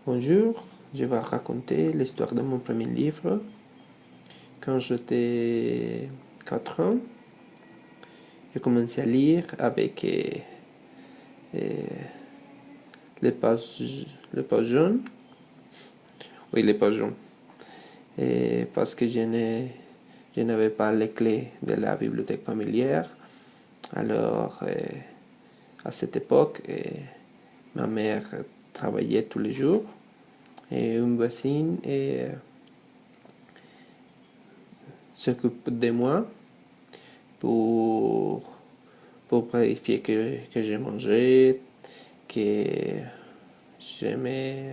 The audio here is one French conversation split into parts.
Bonjour, je vais raconter l'histoire de mon premier livre. Quand j'étais 4 ans, j'ai commencé à lire avec les pages jaunes. Oui, les pages jaunes. Et parce que je n'avais pas les clés de la bibliothèque familière. Alors, à cette époque, ma mère travaillait tous les jours. Et une voisine s'occupe de moi pour, pour vérifier que j'ai mangé, que je me,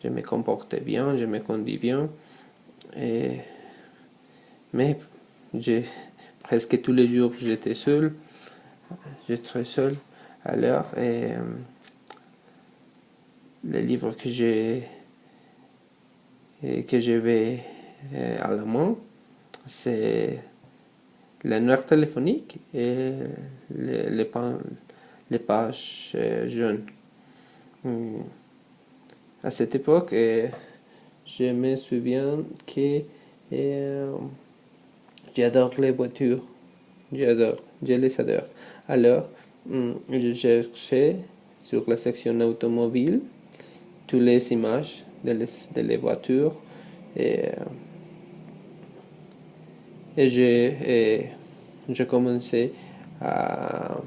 je me comportais bien, je me conduis bien. Et, mais presque tous les jours, j'étais seul. J'étais très seul. Alors, le livre que j'avais à la main, c'est l'annuaire téléphonique et les pages jaunes. À cette époque, je me souviens que j'adore les voitures. Je les adore. Alors, je cherchais sur la section automobile toutes les images de les voitures et, je commençais à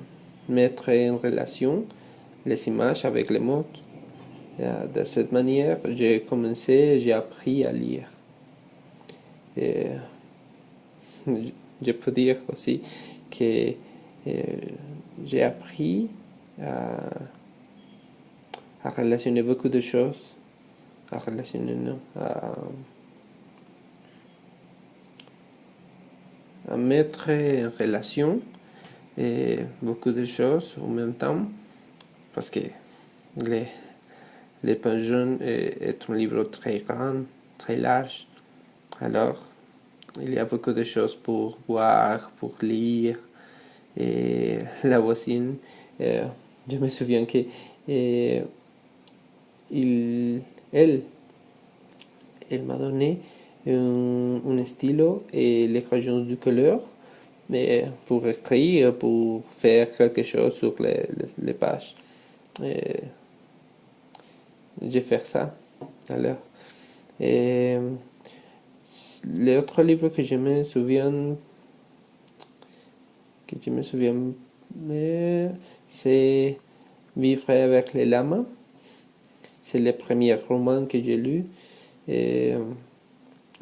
mettre en relation les images avec les mots. De cette manière, j'ai appris à lire. Et je peux dire aussi que j'ai appris à relationner beaucoup de choses, à relationner, non, à mettre en relation beaucoup de choses en même temps, parce que les, les pages jaunes est un livre très grand, très large. Alors, il y a beaucoup de choses pour voir, pour lire. Et la voisine, je me souviens que il, elle, elle m'a donné un stylo et les crayons de couleur pour écrire, pour faire quelque chose sur les pages. Et j'ai fait ça. Alors, et l'autre livre que je me souviens, c'est Vivre avec les lamas. C'est le premier roman que j'ai lu. Et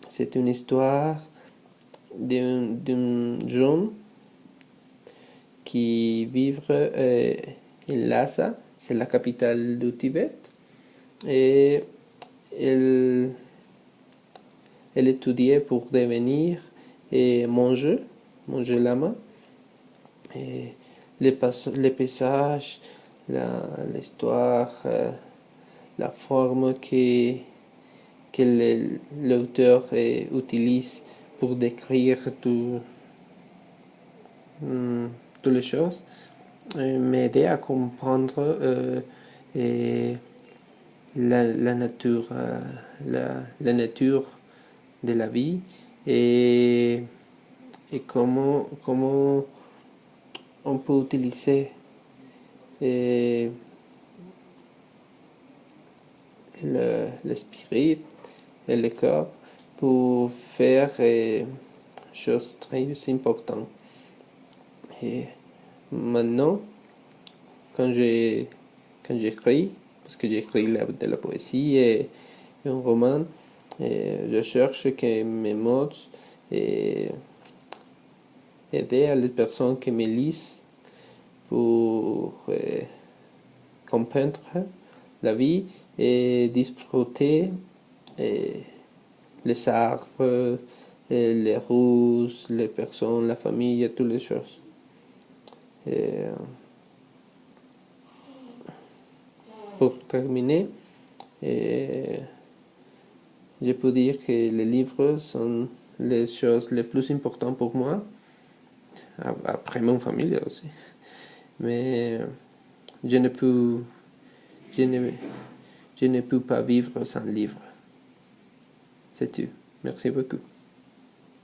c'est une histoire d'un jeune qui vit en Lhasa, c'est la capitale du Tibet. Et elle étudiait pour devenir manger lama. Et les paysages, l'histoire, la forme que l'auteur utilise pour décrire toutes les choses, m'aider à comprendre la nature, la nature de la vie et comment on peut utiliser l'esprit et le corps pour faire choses très importantes. Et maintenant, quand j'écris, parce que j'écris de la poésie et un roman, je cherche que mes mots aider à les personnes qui me lisent pour comprendre la vie et disfruter les arbres, les rues, les personnes, la famille, toutes les choses. Et, pour terminer, je peux dire que les livres sont les choses les plus importantes pour moi, après mon famille aussi. Mais je ne peux, je ne, Je ne peux pas vivre sans livre. C'est tout. Merci beaucoup.